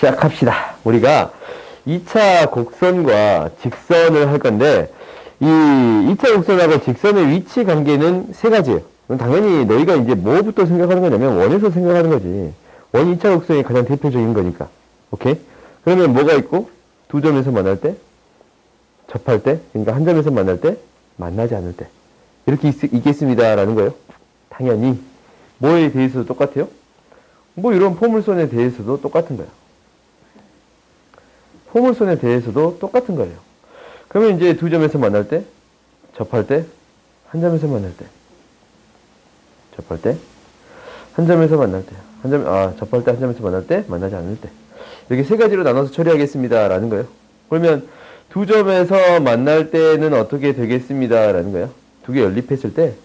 시작합시다. 우리가 2차 곡선과 직선을 할 건데 이 2차 곡선하고 직선의 위치 관계는 세 가지예요. 당연히 너희가 이제 뭐부터 생각하는 거냐면 원에서 생각하는 거지. 원 2차 곡선이 가장 대표적인 거니까. 오케이? 그러면 뭐가 있고 두 점에서 만날 때, 접할 때, 그러니까 한 점에서 만날 때, 만나지 않을 때 이렇게 있겠습니다라는 거예요. 당연히 뭐에 대해서도 똑같아요? 뭐 이런 포물선에 대해서도 똑같은 거예요. 포물선에 대해서도 똑같은 거예요. 그러면 이제 두 점에서 만날 때, 접할 때, 한 점에서 만날 때, 접할 때, 한 점에서 만날 때, 접할 때, 한 점에서 만날 때, 만나지 않을 때. 이렇게 세 가지로 나눠서 처리하겠습니다. 라는 거예요. 그러면 두 점에서 만날 때는 어떻게 되겠습니다. 라는 거예요. 두 개 연립했을 때,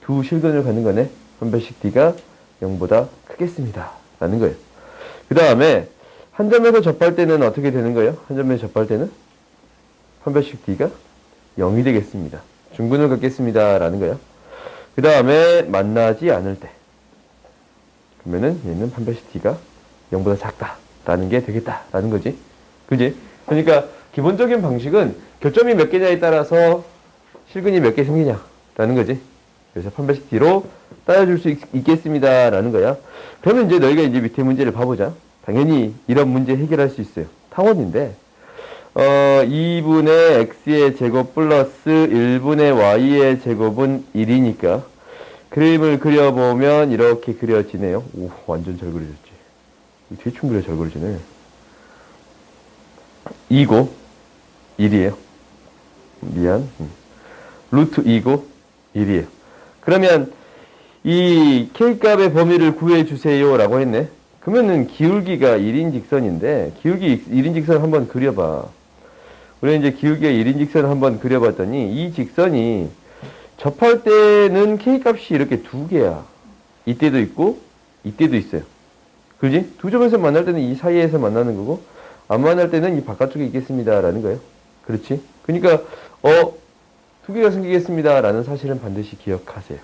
두 실근을 갖는 거네. 판별식 D가 0보다 크겠습니다. 라는 거예요. 그 다음에, 한 점에서 접할 때는 어떻게 되는 거예요? 한 점에서 접할 때는 판별식 D가 0이 되겠습니다. 중근을 갖겠습니다. 라는 거예요. 그 다음에 만나지 않을 때 그러면은 얘는 판별식 D가 0보다 작다. 라는 게 되겠다. 라는 거지. 그지? 그러니까 기본적인 방식은 교점이 몇 개냐에 따라서 실근이 몇 개 생기냐. 라는 거지. 그래서 판별식 D로 따져줄 수 있겠습니다. 라는 거야. 그러면 이제 너희가 이제 밑에 문제를 봐보자. 당연히 이런 문제 해결할 수 있어요. 타원인데 2분의 x의 제곱 플러스 1분의 y의 제곱은 1이니까 그림을 그려보면 이렇게 그려지네요. 오, 완전 잘 그려졌지. 대충 그려 잘 그려지네. 2고 1이에요. 미안. 루트 2고 1이에요. 그러면 이 k값의 범위를 구해주세요 라고 했네. 그러면은 기울기가 1인 직선인데 기울기 1인 직선 한번 그려봐. 우리 이제 기울기가 1인 직선을 한번 그려봤더니 이 직선이 접할 때는 k값이 이렇게 두 개야. 이때도 있고 이때도 있어요. 그지? 두 점에서 만날 때는 이 사이에서 만나는 거고 안 만날 때는 이 바깥쪽에 있겠습니다 라는 거예요. 그렇지? 그러니까 두 개가 생기겠습니다 라는 사실은 반드시 기억하세요.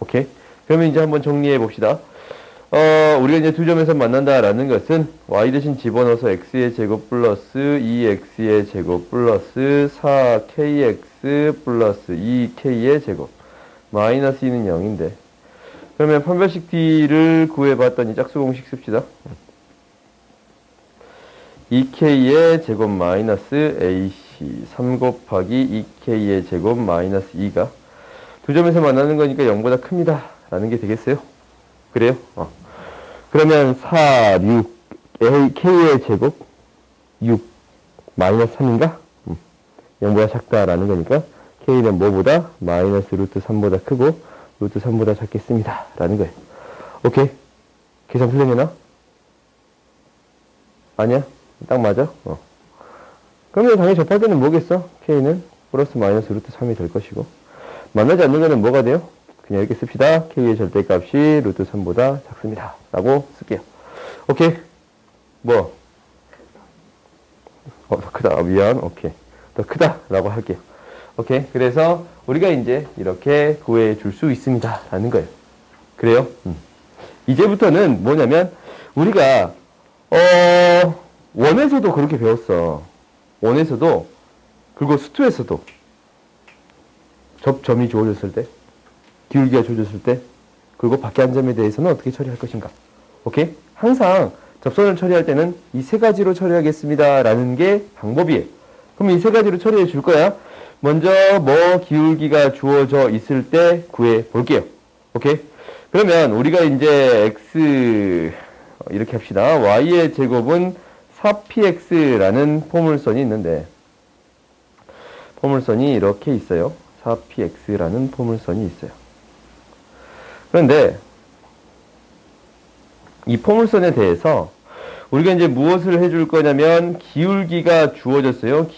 오케이? 그러면 이제 한번 정리해 봅시다. 우리가 이제 두 점에서 만난다라는 것은 y 대신 집어넣어서 x의 제곱 플러스 2x의 제곱 플러스 4kx 플러스 2k의 제곱 마이너스 2는 0인데 그러면 판별식 D를 구해봤더니 짝수 공식 씁시다. 2k의 제곱 마이너스 ac 3 곱하기 2k의 제곱 마이너스 2가 두 점에서 만나는 거니까 0보다 큽니다 라는 게 되겠어요? 그래요? 그러면 4, 6, k의 제곱 6 마이너스 3인가? 0보다 작다라는 거니까 k는 뭐보다? 마이너스 루트 3보다 크고 루트 3보다 작겠습니다 라는 거예요. 오케이? 계산 풀리려나? 아니야? 딱 맞아? 그러면 당연히 접할 때는 뭐겠어? k는 플러스 마이너스 루트 3이 될 것이고 만나지 않는 거는 뭐가 돼요? 그냥 이렇게 씁시다. k의 절대값이 루트 3보다 작습니다. 라고 쓸게요. 오케이? 뭐? 더 크다. 미안. 오케이. 더 크다. 라고 할게요. 오케이? 그래서 우리가 이제 이렇게 구해 줄 수 있습니다. 라는 거예요. 그래요? 이제부터는 뭐냐면 우리가 원에서도 그렇게 배웠어. 원에서도 그리고 수투에서도 접점이 주어졌을 때 기울기가 주어졌을 때 그리고 밖에 한 점에 대해서는 어떻게 처리할 것인가. 오케이? 항상 접선을 처리할 때는 이 세 가지로 처리하겠습니다 라는 게 방법이에요. 그럼 이 세 가지로 처리해 줄 거야. 먼저 뭐 기울기가 주어져 있을 때 구해 볼게요. 오케이? 그러면 우리가 이제 x 이렇게 합시다. y의 제곱은 4px라는 포물선이 있는데 포물선이 이렇게 있어요. 4px라는 포물선이 있어요. 그런데 이 포물선에 대해서 우리가 이제 무엇을 해줄 거냐면 기울기가 주어졌어요.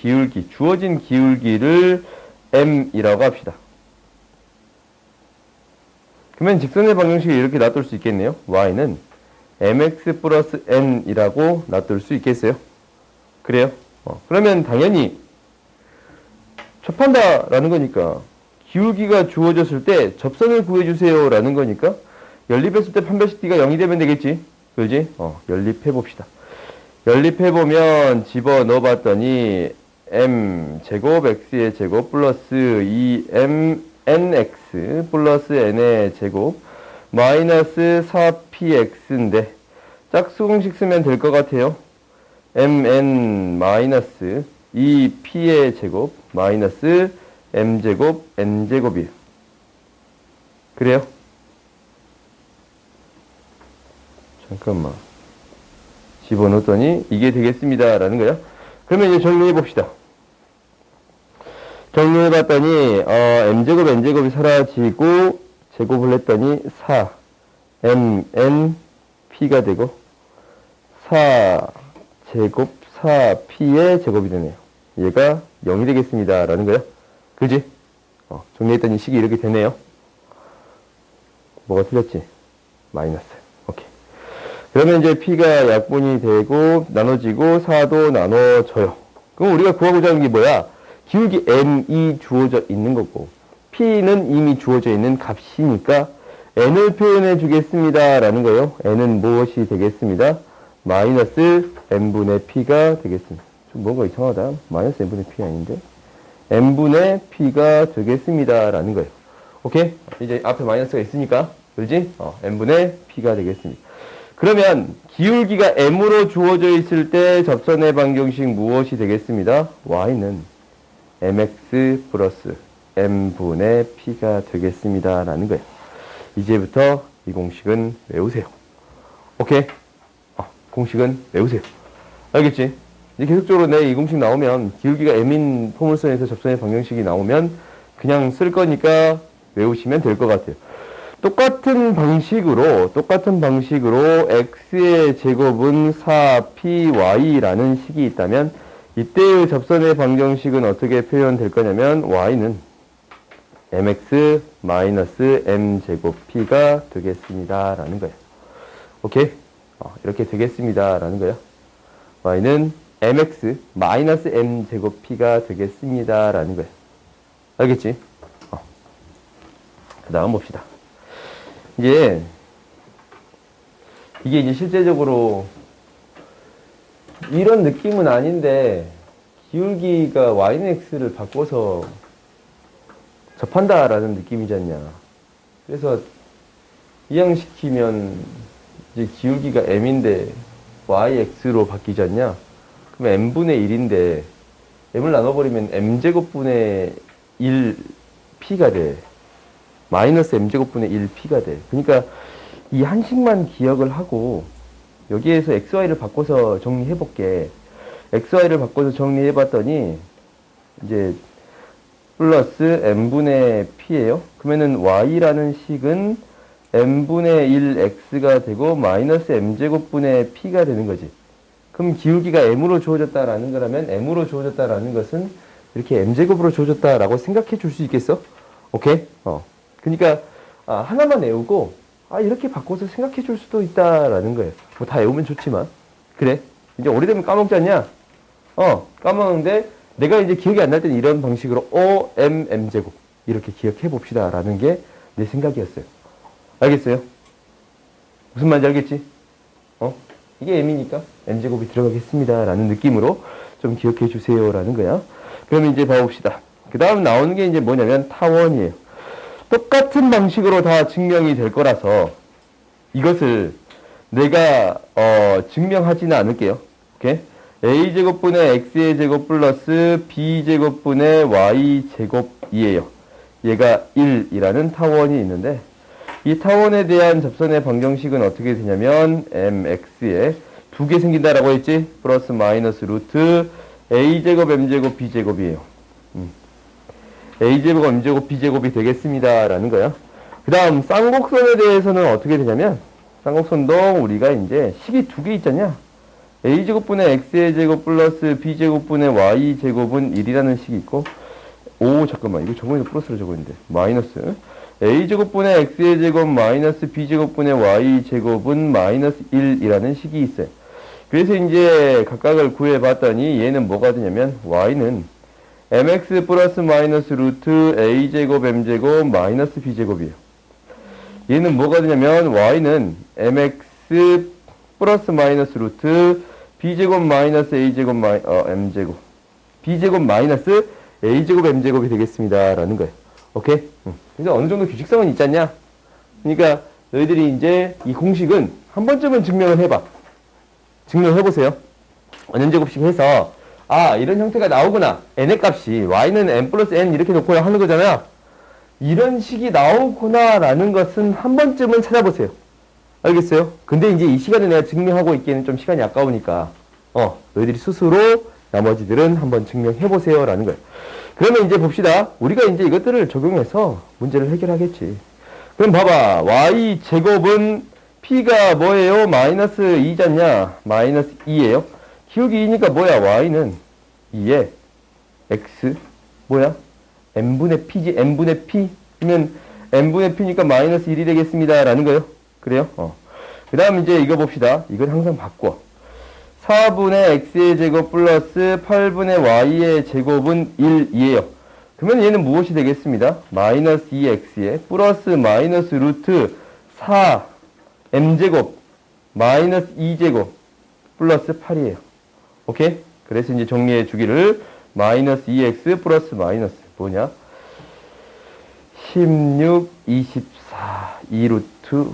주어진 기울기를 m이라고 합시다. 그러면 직선의 방정식을 이렇게 놔둘 수 있겠네요. y는 mx 플러스 n이라고 놔둘 수 있겠어요. 그래요? 그러면 당연히 접한다라는 거니까 기울기가 주어졌을 때 접선을 구해주세요 라는 거니까 연립했을 때 판별식 D가 0이 되면 되겠지. 그지? 연립해 봅시다. 연립해보면 집어넣어 봤더니 m제곱 x의 제곱 플러스 2m nx 플러스 n의 제곱 마이너스 4px인데 짝수공식 쓰면 될 것 같아요. mn 마이너스 2p의 제곱 마이너스 m제곱 n제곱이에요. 그래요? 잠깐만. 집어넣었더니 이게 되겠습니다. 라는 거야. 그러면 이제 정리해 봅시다. 정리해 봤더니 m제곱 n제곱이 사라지고 제곱을 했더니 4 mn p가 되고 4제곱 4p의 제곱이 되네요. 얘가 0이 되겠습니다. 라는 거야. 그지? 정리했더니 식이 이렇게 되네요. 뭐가 틀렸지? 마이너스. 오케이. 그러면 이제 p가 약분이 되고 나눠지고 4도 나눠져요. 그럼 우리가 구하고자 하는 게 뭐야? 기울기 m이 주어져 있는 거고 p는 이미 주어져 있는 값이니까 n을 표현해 주겠습니다. 라는 거예요. n은 무엇이 되겠습니다? 마이너스 n분의 p가 되겠습니다. 좀 뭔가 이상하다. 마이너스 n분의 p 아닌데? n분의 p가 되겠습니다. 라는 거예요. 오케이? 이제 앞에 마이너스가 있으니까, 그렇지? n분의 p가 되겠습니다. 그러면 기울기가 m으로 주어져 있을 때 접선의 방정식 무엇이 되겠습니다? y는 mx 플러스 m분의 p가 되겠습니다. 라는 거예요. 이제부터 이 공식은 외우세요. 오케이? 공식은 외우세요. 알겠지? 이제 계속적으로 내 이 공식 나오면 기울기가 m인 포물선에서 접선의 방정식이 나오면 그냥 쓸 거니까 외우시면 될 것 같아요. 똑같은 방식으로 x의 제곱은 4py라는 식이 있다면 이때의 접선의 방정식은 어떻게 표현될 거냐면 y는 mx 마이너스 m제곱 p가 되겠습니다. 라는 거예요. 오케이? 이렇게 되겠습니다. 라는 거예요. y는 mx 마이너스 m제곱 p가 되겠습니다. 라는 거예요. 알겠지? 그 다음 봅시다. 이게 이제 실제적으로 이런 느낌은 아닌데 기울기가 y는 x를 바꿔서 접한다라는 느낌이지 않냐. 그래서 이항시키면 이제 기울기가 m인데 yx로 바뀌지 않냐. 그럼 m분의 1인데 m을 나눠버리면 m제곱분의 1p가 돼. 마이너스 m제곱분의 1p가 돼. 그러니까 이 한식만 기억을 하고 여기에서 xy를 바꿔서 정리해볼게. xy를 바꿔서 정리해봤더니 이제 플러스 m분의 p예요. 그러면은 y라는 식은 m분의 1x가 되고 마이너스 m제곱분의 p가 되는 거지. 그럼 기울기가 m으로 주어졌다라는 거라면 m으로 주어졌다라는 것은 이렇게 m제곱으로 주어졌다라고 생각해 줄 수 있겠어? 오케이? 그러니까 하나만 외우고 이렇게 바꿔서 생각해 줄 수도 있다라는 거예요. 뭐 다 외우면 좋지만. 그래. 이제 오래되면 까먹지 않냐? 까먹는데 내가 이제 기억이 안 날 때는 이런 방식으로 m제곱 이렇게 기억해 봅시다 라는 게 내 생각이었어요. 알겠어요? 무슨 말인지 알겠지? 이게 m이니까 m제곱이 들어가겠습니다 라는 느낌으로 좀 기억해 주세요 라는 거야. 그러면 이제 봐봅시다. 그 다음 나오는 게 이제 뭐냐면 타원이에요. 똑같은 방식으로 다 증명이 될 거라서 이것을 내가 증명하지는 않을게요. 오케이? a제곱분의 x의 제곱 플러스 b제곱분의 y제곱이에요. 얘가 1이라는 타원이 있는데 이 타원에 대한 접선의 방정식은 어떻게 되냐면 mx에 두 개 생긴다라고 했지? 플러스 마이너스 루트 a제곱 m제곱 b제곱이에요. a제곱 m제곱 b제곱이 되겠습니다 라는 거야. 그 다음 쌍곡선에 대해서는 어떻게 되냐면 쌍곡선도 우리가 이제 식이 두 개 있잖냐. a제곱분의 x의 제곱 플러스 b제곱분의 y제곱은 1이라는 식이 있고 잠깐만 이거 저번에도 플러스로 적었는데 마이너스 a제곱분의 x의 제곱 마이너스 b제곱분의 y제곱은 마이너스 1이라는 식이 있어요. 그래서 이제 각각을 구해봤더니 얘는 뭐가 되냐면 y는 mx 플러스 마이너스 루트 a제곱 m제곱 마이너스 b제곱이에요. 얘는 뭐가 되냐면 y는 mx 플러스 마이너스 루트 b제곱 마이너스 a제곱 m제곱 b제곱 마이너스 a제곱 m제곱이 되겠습니다 라는 거예요. 오케이? 그래서 어느 정도 규칙성은 있지 않냐? 그러니까 너희들이 이제 이 공식은 한 번쯤은 증명을 해봐. 증명해보세요. n제곱씩 해서 아 이런 형태가 나오구나. n의 값이 y는 n 플러스 n 이렇게 놓고 하는 거잖아. 이런 식이 나오구나 라는 것은 한 번쯤은 찾아보세요. 알겠어요? 근데 이제 이 시간에 내가 증명하고 있기에는 좀 시간이 아까우니까 너희들이 스스로 나머지들은 한번 증명해보세요 라는 거예요. 그러면 이제 봅시다. 우리가 이제 이것들을 적용해서 문제를 해결하겠지. 그럼 봐봐. y제곱은 p가 뭐예요? 마이너스 2잖냐? 마이너스 2예요. 기울기 2니까 뭐야? y는 2에 x 뭐야? n분의 p지. n분의 p 그러면 n분의 p니까 마이너스 1이 되겠습니다 라는 거예요. 그래요? 그 다음 이제 이거 봅시다. 이건 항상 바꿔. 4분의 x의 제곱 플러스 8분의 y의 제곱은 1이에요. 그러면 얘는 무엇이 되겠습니다? 마이너스 2x에 플러스 마이너스 루트 4 m제곱 마이너스 2제곱 플러스 8이에요. 오케이? 그래서 이제 정리해 주기를 마이너스 2x 플러스 마이너스 뭐냐? 16, 24, 2루트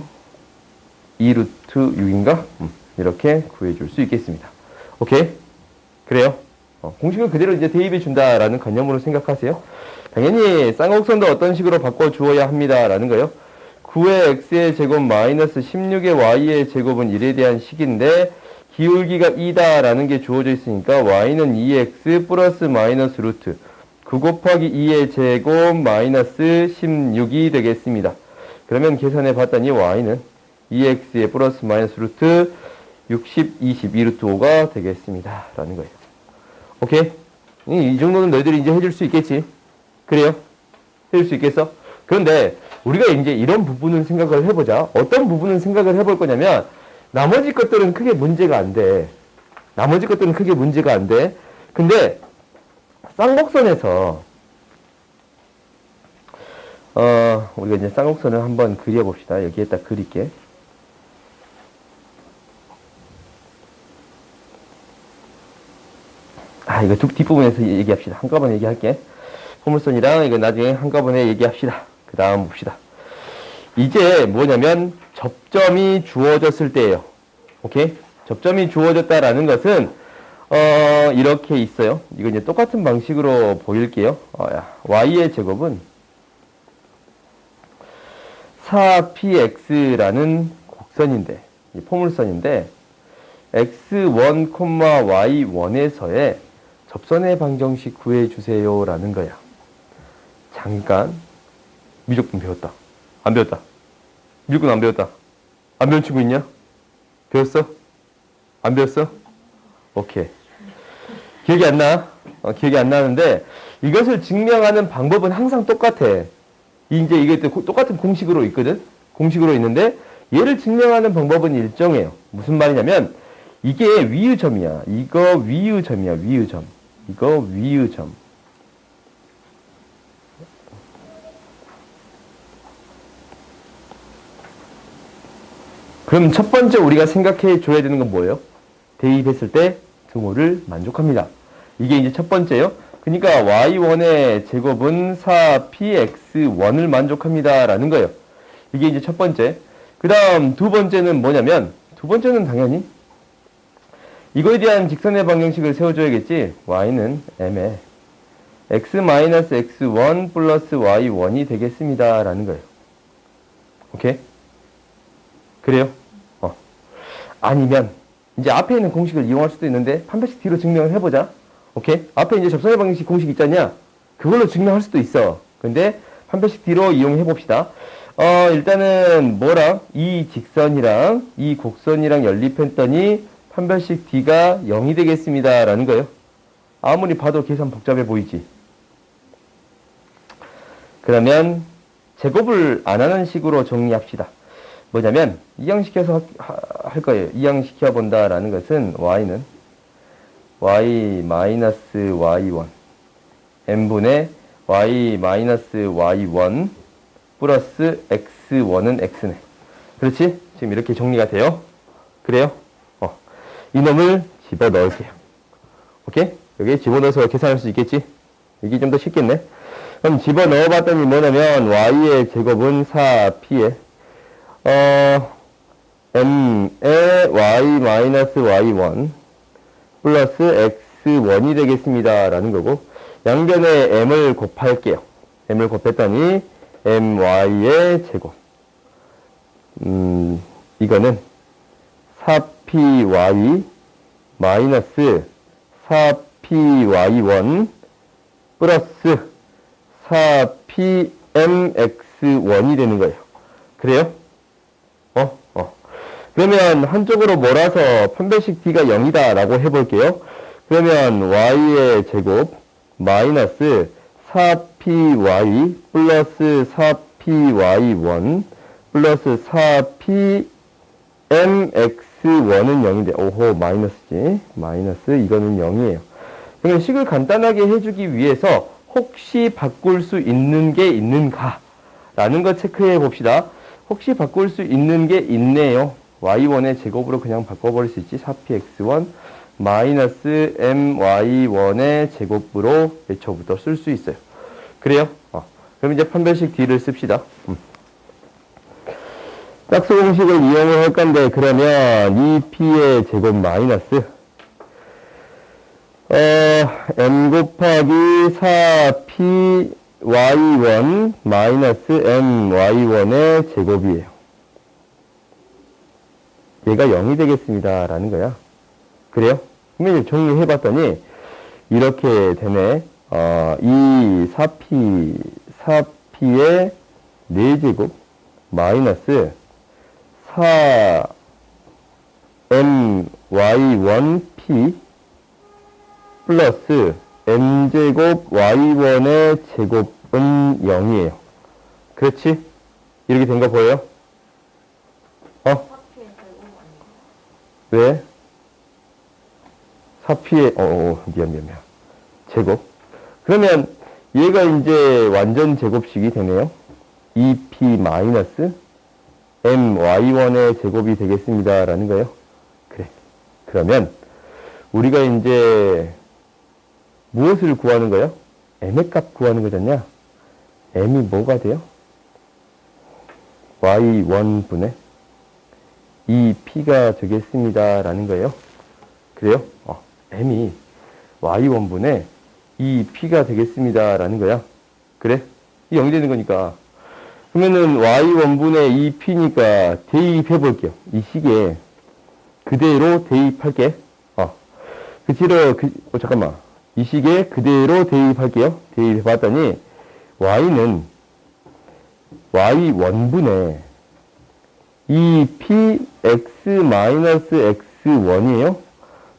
6인가? 이렇게 구해줄 수 있겠습니다. 오케이? 그래요? 공식을 그대로 이제 대입해 준다라는 관념으로 생각하세요. 당연히 쌍곡선도 어떤 식으로 바꿔 주어야 합니다라는 거예요. 9의 x의 제곱 마이너스 16의 y의 제곱은 1에 대한 식인데 기울기가 2다라는 게 주어져 있으니까 y는 2x 플러스 마이너스 루트 9 곱하기 2의 제곱 마이너스 16이 되겠습니다. 그러면 계산해 봤더니 y는 2x의 플러스 마이너스 루트 60, 20, 2루트 5가 되겠습니다. 라는 거예요. 오케이? 이 정도는 너희들이 이제 해줄 수 있겠지? 그래요? 해줄 수 있겠어? 그런데 우리가 이제 이런 부분을 생각을 해보자. 어떤 부분을 생각을 해볼 거냐면 나머지 것들은 크게 문제가 안 돼. 나머지 것들은 크게 문제가 안 돼. 근데 쌍곡선에서 우리가 이제 쌍곡선을 한번 그려봅시다. 여기에다 그릴게. 이거 뒷부분에서 얘기합시다. 한꺼번에 얘기할게. 포물선이랑 이거 나중에 한꺼번에 얘기합시다. 그 다음 봅시다. 이제 뭐냐면 접점이 주어졌을 때예요. 오케이? 접점이 주어졌다라는 것은 이렇게 있어요. 이거 이제 똑같은 방식으로 보일게요. y의 제곱은 4px라는 곡선인데, 포물선인데 x1, y1에서의 접선의 방정식 구해주세요 라는 거야. 잠깐 미적분 배웠다. 안 배웠다. 미적분 안 배웠다. 안 배운 친구 있냐? 배웠어? 안 배웠어? 오케이. 기억이 안 나? 기억이 안 나는데 이것을 증명하는 방법은 항상 똑같아. 이제 이게 똑같은 공식으로 있거든? 공식으로 있는데 얘를 증명하는 방법은 일정해요. 무슨 말이냐면 이게 위의 점이야. 이거 위의 점이야. 위의 점. 이거 위의 점. 그럼 첫 번째 우리가 생각해 줘야 되는 건 뭐예요? 대입했을 때 등호를 만족합니다. 이게 이제 첫 번째요. 그러니까 y1의 제곱은 4px1을 만족합니다. 라는 거예요. 이게 이제 첫 번째. 그 다음 두 번째는 뭐냐면, 두 번째는 당연히 이거에 대한 직선의 방정식을 세워줘야겠지. y는 m에 x-x1 플러스 y1이 되겠습니다. 라는 거예요. 오케이? 그래요? 아니면 이제 앞에 있는 공식을 이용할 수도 있는데 한 배씩 뒤로 증명을 해보자. 오케이? 앞에 이제 접선의 방정식 공식 있잖냐? 그걸로 증명할 수도 있어. 근데 한 배씩 뒤로 이용해 봅시다. 일단은 뭐랑 이 직선이랑 이 곡선이랑 연립했더니 판별식 D가 0이 되겠습니다. 라는 거예요. 아무리 봐도 계산 복잡해 보이지. 그러면 제곱을 안 하는 식으로 정리합시다. 뭐냐면 이항시켜서 할 거예요. 이항시켜 본다라는 것은 y는 y-y1 n분의 y-y1 플러스 x1은 x네. 그렇지? 지금 이렇게 정리가 돼요. 그래요? 이놈을 집어넣을게요. 오케이? 여기 집어넣어서 계산할 수 있겠지? 이게 좀 더 쉽겠네. 그럼 집어넣어 봤더니 뭐냐면 y의 제곱은 4p에 m의 y-y1 플러스 x1이 되겠습니다. 라는 거고 양변에 m을 곱할게요. m을 곱했더니 my의 제곱 이거는 4py 마이너스 4py1 플러스 4pmx1이 되는 거예요. 그래요? 그러면 한쪽으로 몰아서 판별식 d가 0이다 라고 해볼게요. 그러면 y의 제곱 마이너스 4py 플러스 4py1 플러스 4pmx1은 0인데 오호 마이너스지. 마이너스 이거는 0이에요. 그러면 식을 간단하게 해주기 위해서 혹시 바꿀 수 있는 게 있는가 라는 거 체크해 봅시다. 혹시 바꿀 수 있는 게 있네요. y1의 제곱으로 그냥 바꿔버릴 수 있지. 4px1 마이너스 my1의 제곱으로 애초부터 쓸 수 있어요. 그래요? 그럼 이제 판별식 d를 씁시다. 짝수 공식을 이용을 할 건데 그러면 2p의 제곱 마이너스 m 곱하기 4p y1 마이너스 my1의 제곱이에요. 얘가 0이 되겠습니다. 라는 거야. 그래요? 그러면 정리해 봤더니 이렇게 되네. 이 4p의 4제곱 마이너스 4my1p 플러스 m제곱 y1의 제곱은 0이에요. 그렇지? 이렇게 된 거 보여요? 왜? 4p의 미안. 제곱. 그러면 얘가 이제 완전 제곱식이 되네요. 2p 마이너스 my1의 제곱이 되겠습니다. 라는 거예요. 그래. 그러면 우리가 이제 무엇을 구하는 거예요? m의 값 구하는 거잖냐? m이 뭐가 돼요? y1분의 2p가 되겠습니다. 라는 거예요. 그래요? m이 y1분의 2p가 되겠습니다. 라는 거야. 그래? 이 0이 되는 거니까. 그러면은 y1분의 2p니까 대입해 볼게요. 이 식에 그대로 대입할게. 잠깐만. 이 식에 그대로 대입할게요. 대입해 봤더니 y는 y1분의 2p x-x1이에요.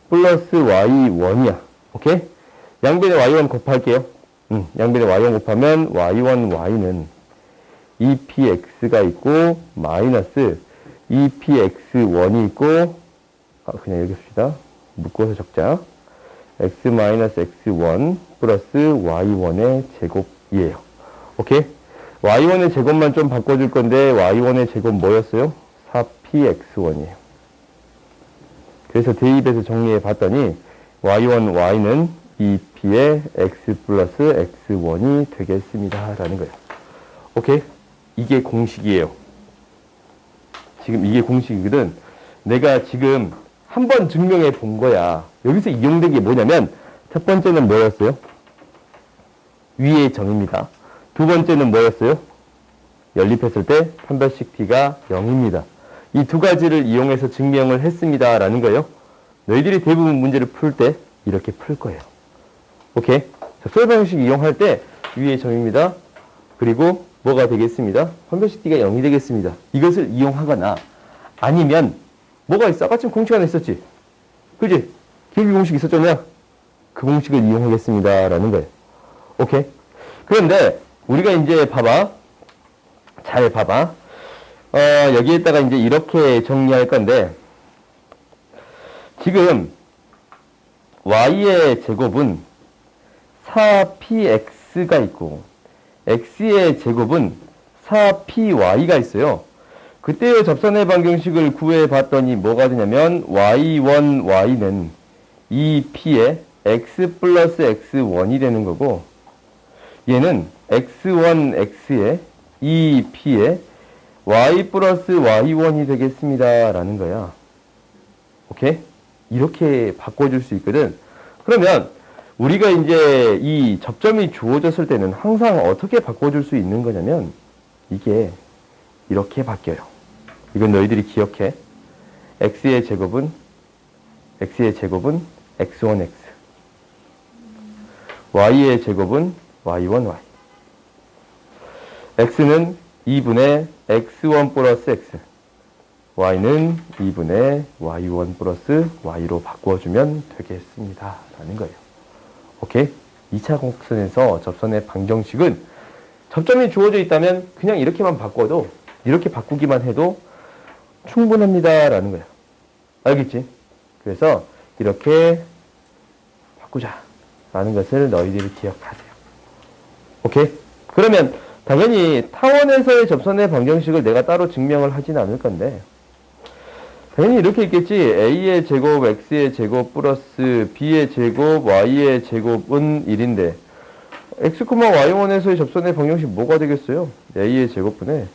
플러스 y1이야. 오케이? 양변에 y1 곱할게요. 양변에 y1 곱하면 y1, y는 2px가 있고 마이너스 2px1이 있고 그냥 여기 씁시다. 묶어서 적자. x-x1 플러스 y1의 제곱이에요. 오케이? y1의 제곱만 좀 바꿔줄 건데 y1의 제곱 뭐였어요? 4px1이에요. 그래서 대입해서 정리해 봤더니 y1, y는 2p의 x 플러스 x1이 되겠습니다. 라는 거예요. 오케이? 이게 공식이에요. 지금 이게 공식이거든. 내가 지금 한번 증명해 본 거야. 여기서 이용된 게 뭐냐면 첫 번째는 뭐였어요? 위의 정입니다. 두 번째는 뭐였어요? 연립했을 때 판별식 d가 0입니다. 이 두 가지를 이용해서 증명을 했습니다. 라는 거예요. 너희들이 대부분 문제를 풀 때 이렇게 풀 거예요. 오케이? 자, 수열 방식 이용할 때 위의 정입니다. 그리고 뭐가 되겠습니다? 판별식 d가 0이 되겠습니다. 이것을 이용하거나 아니면 뭐가 있어? 아까쯤 공식 하나 있었지? 그지? 기울기 공식 있었잖아? 그 공식을 이용하겠습니다. 라는 거예요. 오케이? 그런데 우리가 이제 봐봐. 잘 봐봐. 여기에다가 이제 이렇게 정리할 건데 지금 y의 제곱은 4px가 있고 x의 제곱은 4py가 있어요. 그때의 접선의 방정식을 구해 봤더니 뭐가 되냐면 y1, y는 2p에 x 플러스 x1이 되는 거고, 얘는 x1x에 2p에 y 플러스 y1이 되겠습니다. 라는 거야. 오케이? 이렇게 바꿔줄 수 있거든. 그러면 우리가 이제 이 접점이 주어졌을 때는 항상 어떻게 바꿔줄 수 있는 거냐면 이게 이렇게 바뀌어요. 이건 너희들이 기억해. x의 제곱은 x1x, y의 제곱은 y1y. x는 2분의 x1 플러스 x, y는 2분의 y1 플러스 y로 바꿔주면 되겠습니다. 라는 거예요. 오케이? 2차 곡선에서 접선의 방정식은 접점이 주어져 있다면 그냥 이렇게만 바꿔도, 이렇게 바꾸기만 해도 충분합니다. 라는 거예요. 알겠지? 그래서 이렇게 바꾸자. 라는 것을 너희들이 기억하세요. 오케이? 그러면 당연히 타원에서의 접선의 방정식을 내가 따로 증명을 하진 않을 건데, 당연히 이렇게 있겠지. a의 제곱, x의 제곱 플러스 b의 제곱, y의 제곱은 1인데 x, y1에서의 접선의 방정식 뭐가 되겠어요? a의 제곱분의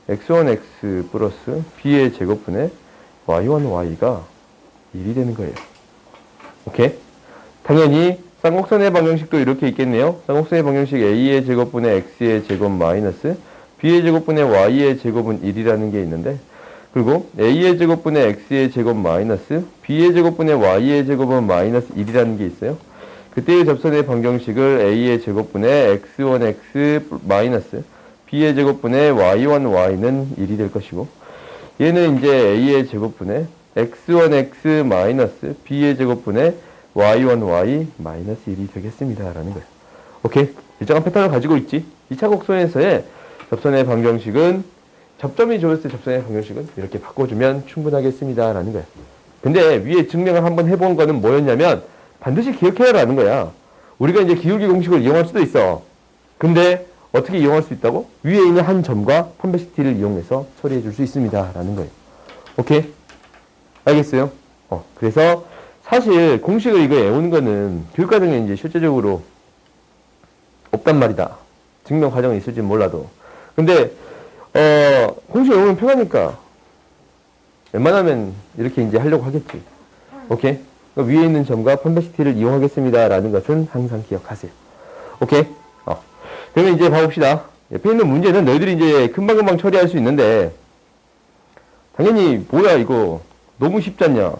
x1x 플러스 b의 제곱분의 y1y가 1이 되는 거예요. 오케이? 당연히 쌍곡선의 방정식도 이렇게 있겠네요. 쌍곡선의 방정식 a의 제곱분의 x의 제곱 마이너스 b의 제곱분의 y의 제곱은 1이라는 게 있는데, 그리고 a의 제곱분의 x의 제곱 마이너스 b의 제곱분의 y의 제곱은 마이너스 1이라는 게 있어요. 그때의 접선의 방정식을 a의 제곱분의 x1x 마이너스 b의 제곱분의 y1y는 1이 될 것이고, 얘는 이제 a의 제곱분의 x1x 마이너스 b의 제곱분의 y1y 마이너스 1이 되겠습니다. 라는 거예요. 오케이? 일정한 패턴을 가지고 있지. 2차 곡선에서의 접선의 방정식은, 접점이 주어졌을 때 접선의 방정식은 이렇게 바꿔주면 충분하겠습니다. 라는 거예요. 근데 위에 증명을 한번 해본 거는 뭐였냐면 반드시 기억해야 라는 거야. 우리가 이제 기울기 공식을 이용할 수도 있어. 근데 어떻게 이용할 수 있다고? 위에 있는 한 점과 펀베시티를 이용해서 처리해 줄 수 있습니다. 라는 거예요. 오케이? 알겠어요? 그래서 사실 공식을 이거 외우는 거는 교육과정에 이제 실제적으로 없단 말이다. 증명 과정이 있을지 몰라도. 근데 공식 외우면 편하니까 웬만하면 이렇게 이제 하려고 하겠지. 오케이? 위에 있는 점과 펀베시티를 이용하겠습니다. 라는 것은 항상 기억하세요. 오케이? 그러면 이제 봐봅시다. 옆에 있는 문제는 너희들이 이제 금방금방 처리할 수 있는데, 당연히 뭐야 이거 너무 쉽지 않냐?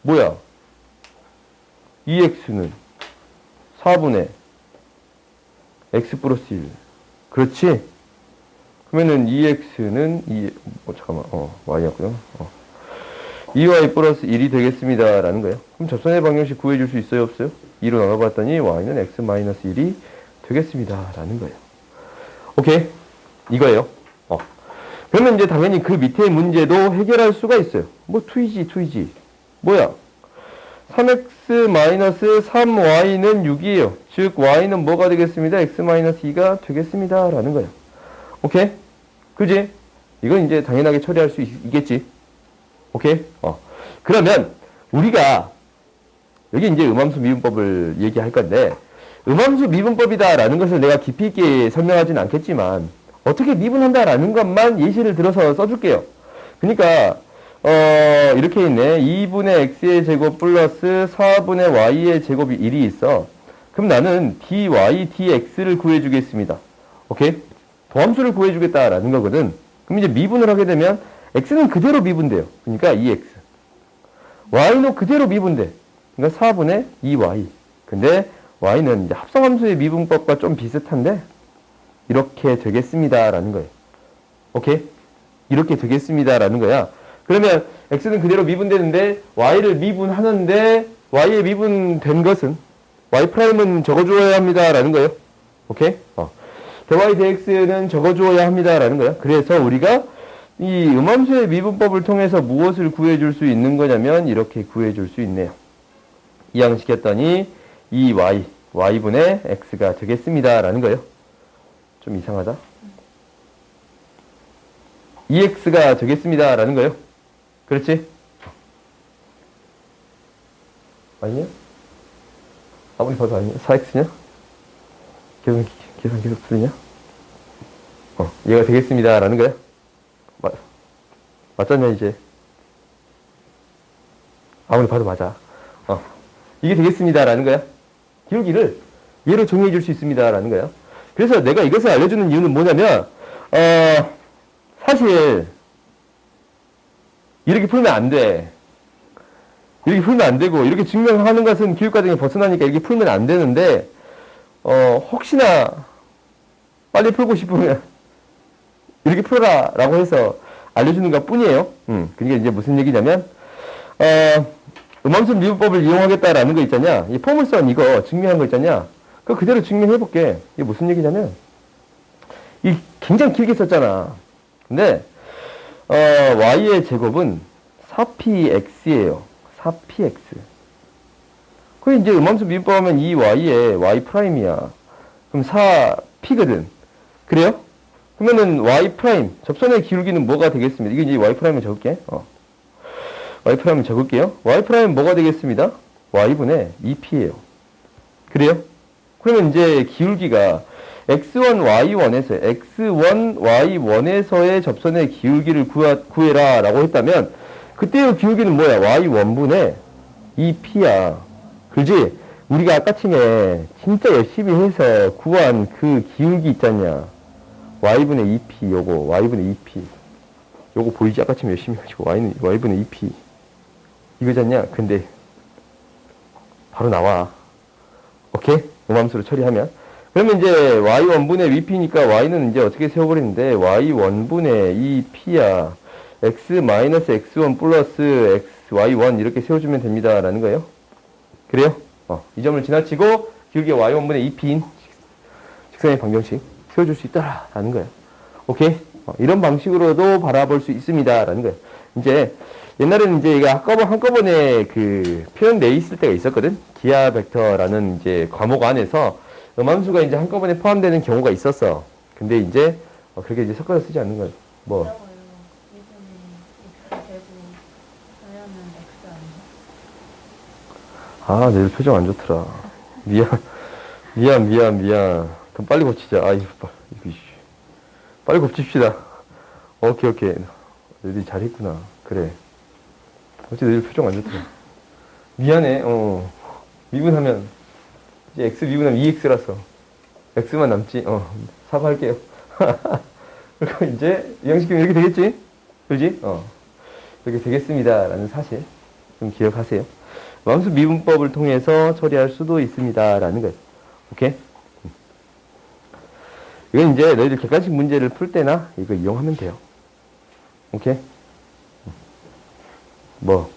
뭐야? 2x는 4분의 x 플러스 1. 그렇지? 그러면은 2x는 y였고요. 2y 플러스 1이 되겠습니다. 라는 거예요. 그럼 접선의 방정식 구해줄 수 있어요? 없어요? 2로 나눠봤더니 y는 x 마이너스 1이 되겠습니다. 라는 거예요. 오케이? 이거예요. 그러면 이제 당연히 그 밑에 문제도 해결할 수가 있어요. 뭐 2이지. 뭐야? 3x-3y는 6이에요. 즉 y는 뭐가 되겠습니다? x-2가 되겠습니다. 라는 거예요. 오케이? 그지? 이건 이제 당연하게 처리할 수 있겠지. 오케이? 그러면 우리가 여기 이제 음함수 미분법을 얘기할 건데, 음함수 미분법이다라는 것을 내가 깊이 있게 설명하진 않겠지만 어떻게 미분한다라는 것만 예시를 들어서 써줄게요. 그러니까 이렇게 있네. 2분의 x의 제곱 플러스 4분의 y의 제곱이 1이 있어. 그럼 나는 dy, dx를 구해주겠습니다. 오케이? 도함수를 구해주겠다라는 거거든. 그럼 이제 미분을 하게 되면 x는 그대로 미분돼요. 그러니까 2x. y는 그대로 미분돼. 그러니까 4분의 2y. 근데 y는 이제 합성함수의 미분법과 좀 비슷한데 이렇게 되겠습니다라는 거예요. 오케이? 이렇게 되겠습니다라는 거야. 그러면 x는 그대로 미분되는데 y를 미분하는데 y의 미분된 것은 y''은 적어주어야 합니다라는 거예요. 오케이? dy dx는 적어주어야 합니다라는 거야. 그래서 우리가 이 음함수의 미분법을 통해서 무엇을 구해줄 수 있는 거냐면 이렇게 구해줄 수 있네요. 이항시켰더니 2y, y분의 x가 되겠습니다라는 거예요. 좀 이상하다. 2x가 되겠습니다라는 거예요. 그렇지? 아니요? 아무리 봐도 아니야. 4x냐? 계산 계속 틀리냐? 얘가 되겠습니다. 라는 거야. 맞잖냐, 이제. 아무리 봐도 맞아. 이게 되겠습니다. 라는 거야. 기울기를 얘로 정의해 줄 수 있습니다. 라는 거야. 그래서 내가 이것을 알려주는 이유는 뭐냐면, 사실, 이렇게 풀면 안 돼. 이렇게 풀면 안 되고, 이렇게 증명하는 것은 교육과정에 벗어나니까 이렇게 풀면 안 되는데, 혹시나 빨리 풀고 싶으면, 이렇게 풀어라. 라고 해서 알려주는 것 뿐이에요. 그러니까 이제 무슨 얘기냐면, 음함수 미분법을 이용하겠다라는 거 있잖냐. 이 포물선 이거 증명한 거 있잖냐. 그거 그대로 증명해 볼게. 이게 무슨 얘기냐면, 이 굉장히 길게 썼잖아. 근데, y의 제곱은 4px예요. 4px. 그 이제 음함수 미분법 하면 이 y의 y 프라임이야. 그럼 4p거든. 그래요? 그러면은 y 프라임 접선의 기울기는 뭐가 되겠습니다. 이게 이제 y 프라임을 적을게. y 프라임을 적을게요. y 프라임 뭐가 되겠습니다. y분의 2p예요. 그래요? 그러면 이제 기울기가 x1, y1에서 x1, y1에서의 접선의 기울기를 구해라 라고 했다면 그때의 기울기는 뭐야? y1분의 2p야. 그지? 우리가 아까쯤에 진짜 열심히 해서 구한 그 기울기 있잖냐. y분의 2p 요거 y분의 2p 요거 보이지? 아까쯤에 열심히 해가지고 y분의 2p 이거잖냐. 근데 바로 나와. 오케이? 음함수로 처리하면 그러면 이제 y1분의 2p니까 y는 이제 어떻게 세워버리는데 y1분의 2p야. x-x1 플러스 xy1 이렇게 세워주면 됩니다. 라는 거예요. 그래요? 이 점을 지나치고 기울기 y1분의 2p인 직선의 방정식 세워줄 수 있다. 라는 거예요. 오케이? 이런 방식으로도 바라볼 수 있습니다. 라는 거예요. 이제 옛날에는 이제 이게 한꺼번에 그 표현돼 있을 때가 있었거든. 기하 벡터라는 이제 과목 안에서 음함수가 이제 한꺼번에 포함되는 경우가 있었어. 근데 이제 그렇게 이제 섞어서 쓰지 않는 거예요. 뭐? 내 표정 안 좋더라. 미안. 더 빨리 고치자. 빨리 고칩시다. 오케이. 너희들이 잘했구나. 그래. 어째 너희들 표정 안 좋더라. 미안해. 미분하면, 이제 x 미분하면 2x라서. x만 남지. 사과할게요. 그리고 이제, 이형식이면 이렇게 되겠지? 그지? 이렇게 되겠습니다. 라는 사실. 좀 기억하세요. 음함수 미분법을 통해서 처리할 수도 있습니다. 라는 거예요. 오케이? 이건 이제 너희들 객관식 문제를 풀 때나 이거 이용하면 돼요. 오케이? 뭐,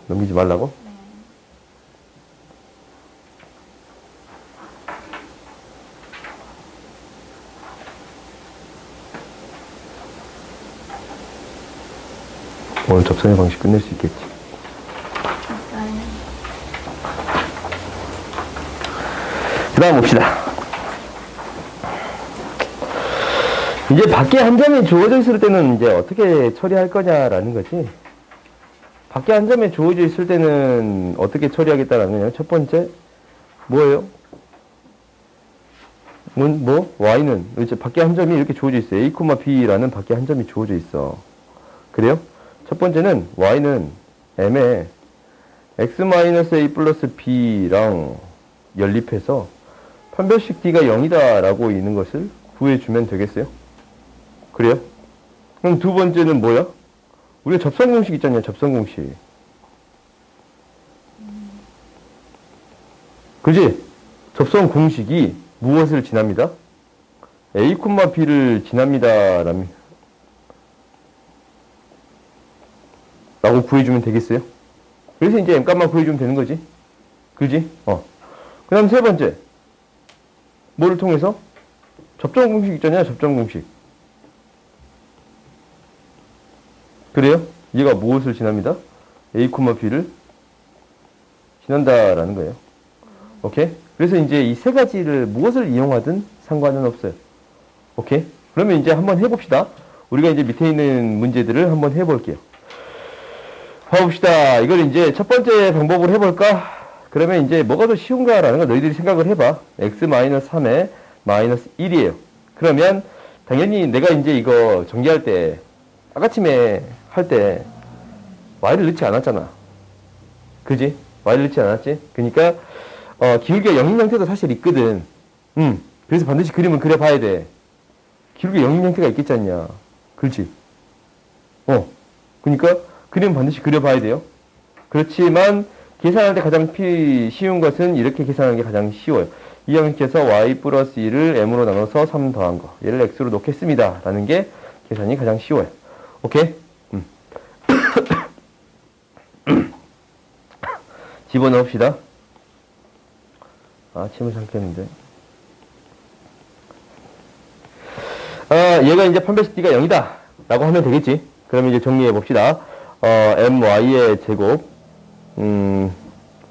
넘기지 말라고? 오늘 접선의 방식 끝낼 수 있겠지? 그 다음 봅시다. 이제 밖에 한 점이 주어져 있을 때는 이제 어떻게 처리할 거냐라는 거지. 밖에 한 점이 주어져 있을 때는 어떻게 처리하겠다라는 거냐. 첫 번째, 뭐예요? y는, 이제 밖에 한 점이 이렇게 주어져 있어요. a, b라는 밖에 한 점이 주어져 있어. 그래요? 첫 번째는 y는 m에 x-a 플러스 b랑 연립해서 판별식 d가 0이다 라고 있는 것을 구해주면 되겠어요? 그래요? 그럼 두 번째는 뭐야? 우리가 접선공식 있잖아요. 접선공식. 그지? 접선공식이 무엇을 지납니다? a, b를 지납니다. 라고 구해주면 되겠어요? 그래서 이제 m값만 구해주면 되는 거지. 그지? 그 다음 세 번째. 뭐를 통해서? 접점공식 있잖아요. 접점공식. 그래요? 얘가 무엇을 지납니다? a, b를 지난다라는 거예요. 오케이? 그래서 이제 이 세 가지를 무엇을 이용하든 상관은 없어요. 오케이? 그러면 이제 한번 해봅시다. 우리가 이제 밑에 있는 문제들을 한번 해볼게요. 봐봅시다. 이걸 이제 첫 번째 방법으로 해볼까? 그러면 이제 뭐가 더 쉬운가라는 거 너희들이 생각을 해봐. x-3에 마이너스 1이에요. 그러면 당연히 내가 이제 이거 전개할 때 아까쯤에 할 때 y를 넣지 않았잖아. 그지? y를 넣지 않았지? 그러니까 기울기가 0인 형태도 사실 있거든. 그래서 반드시 그림은 그려봐야 돼. 기울기가 0인 형태가 있겠지 않냐. 그렇지? 그러니까 그림은 반드시 그려봐야 돼요. 그렇지만 계산할 때 가장 쉬운 것은 이렇게 계산하는 게 가장 쉬워요. 이 형식에서 y 플러스 1을 m으로 나눠서 3 더한 거. 얘를 x로 놓겠습니다. 라는 게 계산이 가장 쉬워요. 오케이? 집어넣읍시다. 침을 삼켰는데. 얘가 이제 판별식 d가 0이다. 라고 하면 되겠지. 그러면 이제 정리해 봅시다. my의 제곱,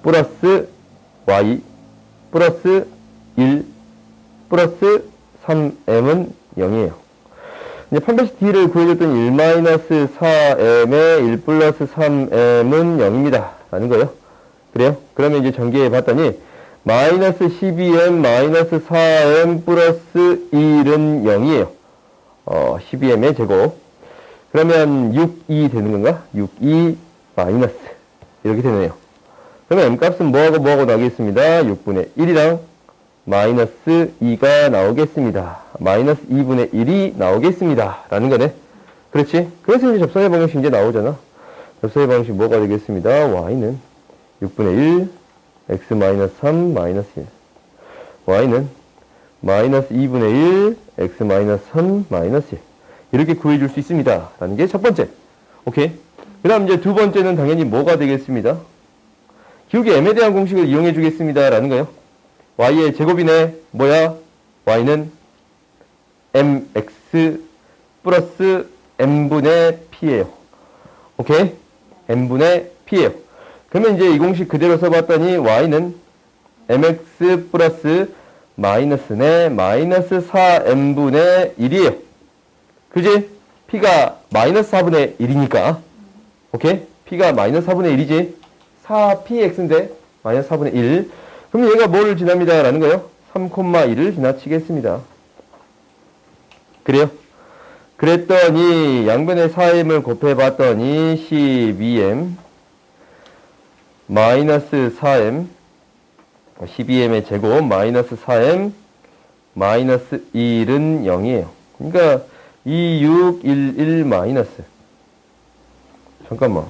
플러스 y, 플러스 1, 플러스 3m은 0이에요. 이제 판별식 d를 구해줬던 1-4m의 1 플러스 3m은 0입니다. 라는 거예요. 그래요? 그러면 이제 전개해 봤더니, 마이너스 12m 마이너스 4m 플러스 1은 0이에요. 12m의 제곱. 그러면 6이 되는 건가? 6이 마이너스. 이렇게 되네요. 그러면 m 값은 뭐하고 나오겠습니다. 6분의 1이랑 마이너스 2가 나오겠습니다. 마이너스 2분의 1이 나오겠습니다. 라는 거네. 그렇지? 그래서 이제 접선의 방정식 이제 나오잖아. 접선의 방정식 뭐가 되겠습니다. y는 6분의 1, x 마이너스 3, 마이너스 1. y는 마이너스 2분의 1, x 마이너스 3, 마이너스 1. 이렇게 구해줄 수 있습니다. 라는 게 첫 번째. 오케이? 그 다음 이제 두 번째는 당연히 뭐가 되겠습니다. 기울기 m에 대한 공식을 이용해 주겠습니다. 라는 거예요. y의 제곱이네. 뭐야? y는 mx 플러스 m분의 p예요. 오케이? m분의 p예요. 그러면 이제 이 공식 그대로 써봤더니 y는 mx 플러스 마이너스네 마이너스 4m분의 1이에요. 그지? p가 마이너스 4분의 1이니까. 오케이? p가 마이너스 4분의 1이지? 4px인데 마이너스 4분의 1. 그럼 얘가 뭐를 지납니다. 라는 거예요? 3,1을 지나치겠습니다. 그래요? 그랬더니 양변의 4m을 곱해봤더니 12m 마이너스 4m 12m의 제곱 마이너스 4m 마이너스 1은 0이에요. 그러니까 2, 6, 1, 1 마이너스. 잠깐만.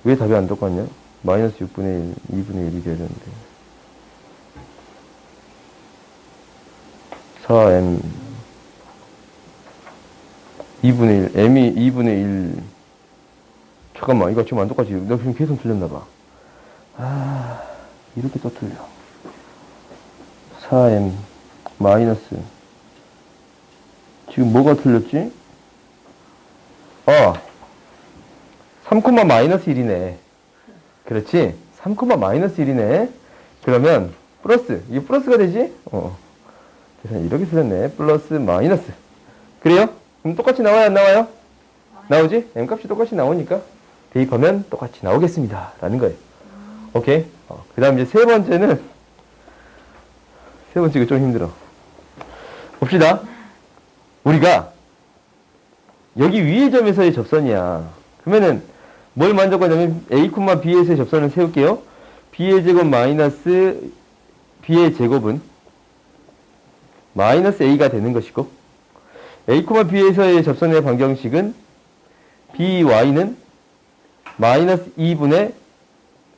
왜 답이 안 똑같냐? 마이너스 6분의 1, 2분의 1이 돼야 되는데. 4m 2분의 1, m이 2분의 1. 잠깐만, 이거 지금 안 똑같지? 나 지금 계속 틀렸나봐. 이렇게 또 틀려. 4m 마이너스. 지금 뭐가 틀렸지? 3, 마이너스 1이네. 그렇지? 3, 마이너스 1이네. 그러면, 플러스. 이게 플러스가 되지? 그래서 이렇게 틀렸네. 플러스, 마이너스. 그래요? 그럼 똑같이 나와요, 안 나와요? 나오지? m값이 똑같이 나오니까 대입하면 똑같이 나오겠습니다. 라는 거예요. 오케이? 그 다음 이제 세 번째가 좀 힘들어. 봅시다. 우리가 여기 위의 점에서의 접선이야. 그러면은 뭘 먼저 가냐면 a, b에서의 접선을 세울게요. b의 제곱 마이너스 b의 제곱은 마이너스 a가 되는 것이고 a, b에서의 접선의 방정식은 by는 마이너스 2분의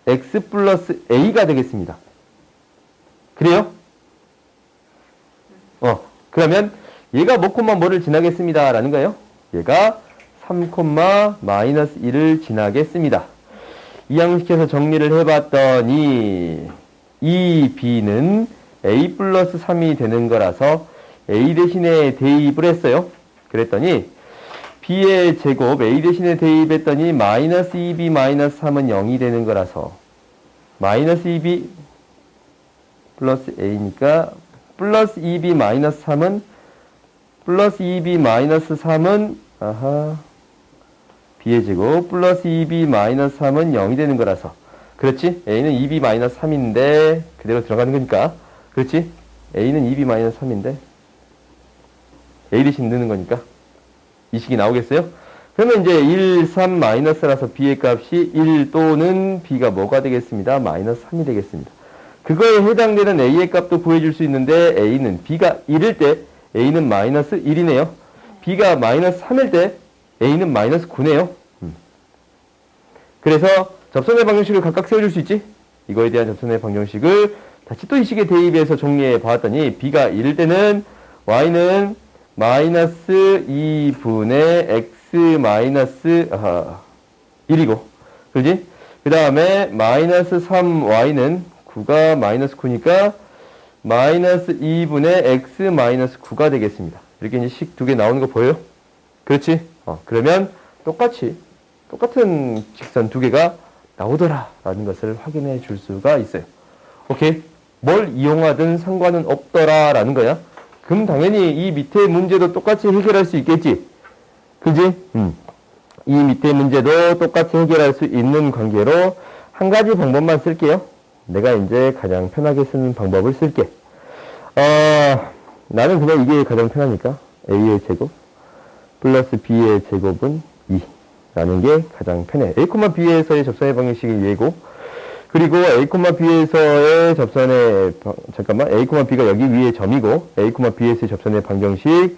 x 플러스 a가 되겠습니다. 그래요? 그러면 얘가 뭐를 지나겠습니다. 라는 거예요. 얘가 3, 마이너스 1을 지나겠습니다. 이 양식에서 정리를 해봤더니 이 b는 a 플러스 3이 되는 거라서 a 대신에 대입을 했어요. 그랬더니 b의 제곱 a 대신에 대입했더니 마이너스 2b 마이너스 3은 0이 되는 거라서 마이너스 2b 플러스 a니까 플러스 2b 마이너스 3은 플러스 2b 마이너스 3은 b의 제곱 플러스 2b 마이너스 3은 0이 되는 거라서 그렇지? a는 2b-3인데 그대로 들어가는 거니까. 그렇지? a는 2b-3인데 a 대신 넣는 거니까 이 식이 나오겠어요? 그러면 이제 1, 3 마이너스라서 b의 값이 1 또는 b가 뭐가 되겠습니다? 마이너스 3이 되겠습니다. 그거에 해당되는 a의 값도 구해줄 수 있는데 a는 b가 1일 때 a는 마이너스 1이네요. b가 마이너스 3일 때 a는 마이너스 9네요. 그래서 접선의 방정식을 각각 세워줄 수 있지? 이거에 대한 접선의 방정식을 다시 또 이 식에 대입해서 정리해 보았더니 b가 1일 때는 y는 마이너스 2분의 x 마이너스 1이고 그지? 그 다음에 마이너스 3y는 9가 마이너스 9니까 마이너스 2분의 x 마이너스 9가 되겠습니다. 이렇게 이제 식 두 개 나오는 거 보여요? 그렇지? 그러면 똑같은 직선 두 개가 나오더라 라는 것을 확인해 줄 수가 있어요. 오케이? 뭘 이용하든 상관은 없더라 라는 거야. 그럼 당연히 이 밑에 문제도 똑같이 해결할 수 있겠지? 그지? 이 밑에 문제도 똑같이 해결할 수 있는 관계로 한 가지 방법만 쓸게요. 내가 이제 가장 편하게 쓰는 방법을 쓸게. 나는 그냥 이게 가장 편하니까 a의 제곱 플러스 b의 제곱은 2 라는 게 가장 편해. a, b에서의 접선의 방정식이 얘고 그리고 a, b에서의 접선의 a, b가 여기 위에 점이고 a, b에서의 접선의 방정식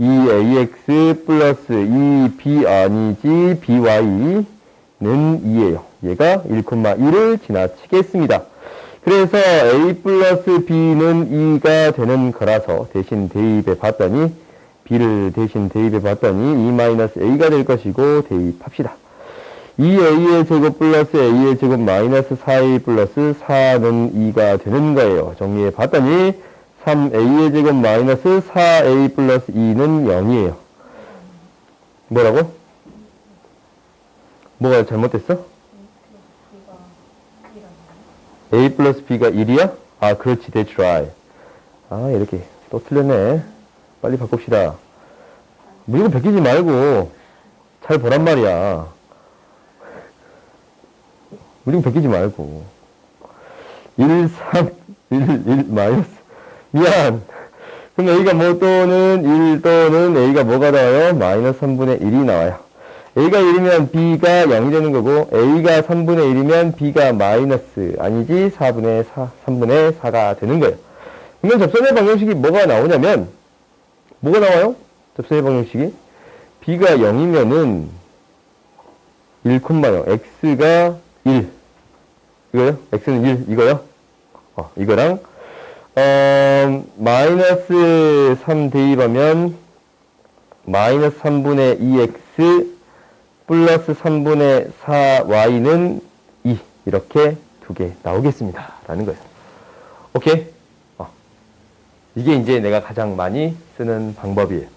2ax 플러스 2b 아니지 by는 2예요. 얘가 1,2를 지나치겠습니다. 그래서 a 플러스 b는 2가 되는 거라서 대신 대입해 봤더니 b를 대신 대입해 봤더니 2 마이너스 a가 될 것이고 대입합시다. 2a의 제곱 플러스 a의 제곱 마이너스 4a 플러스 4는 2가 되는 거예요. 정리해 봤더니 3a의 제곱 마이너스 4a 플러스 2는 0이에요. 뭐라고? 뭐가 잘못됐어? a 플러스 b가 1이야? 아, 그렇지. That's right. 이렇게 또 틀렸네. 빨리 바꿉시다. 물건 베끼지 말고 잘 보란 말이야. 물건 베끼지 말고 1, 3, 1 마이너스 미안. 그럼 a가 뭐 또는 1 또는 a가 뭐가 나와요? 마이너스 3분의 1이 나와요. a가 1이면 b가 0이 되는 거고 a가 3분의 1이면 b가 마이너스 아니지 3분의 4가 되는 거예요. 그러면 접선의 방정식이 뭐가 나오냐면 뭐가 나와요? 접선의 방정식이 b가 0이면은 1,0 x가 1 이거요? x는 1 이거요? 이거랑 마이너스 3 대입하면 마이너스 3분의 2x 플러스 3분의 4y는 2 이렇게 두 개 나오겠습니다 라는 거예요. 오케이? 이게 이제 내가 가장 많이 쓰는 방법이에요.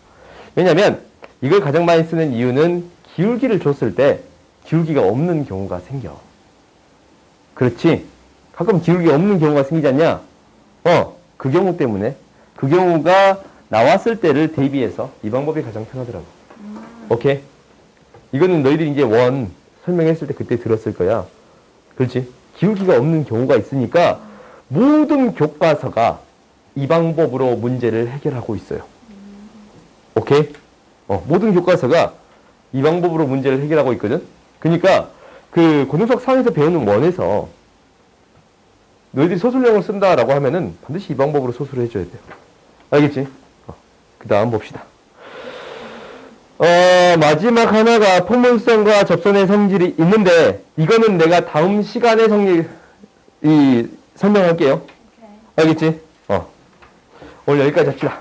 왜냐면 이걸 가장 많이 쓰는 이유는 기울기를 줬을 때 기울기가 없는 경우가 생겨. 그렇지? 가끔 기울기가 없는 경우가 생기지 않냐? 그 경우 때문에 그 경우가 나왔을 때를 대비해서 이 방법이 가장 편하더라고. 오케이? 이거는 너희들이 이제 원 설명했을 때 그때 들었을 거야. 그렇지? 기울기가 없는 경우가 있으니까 모든 교과서가 이 방법으로 문제를 해결하고 있어요. 오케이? 모든 교과서가 이 방법으로 문제를 해결하고 있거든? 그러니까 그 고등석 4에서 배우는 원에서 너희들이 소술형을 쓴다라고 하면은 반드시 이 방법으로 소술을 해줘야 돼요. 알겠지? 그 다음 봅시다. 마지막 하나가 포문선과 접선의 성질이 있는데 이거는 내가 다음 시간에 설명할게요. 알겠지? 오늘 여기까지 합시다.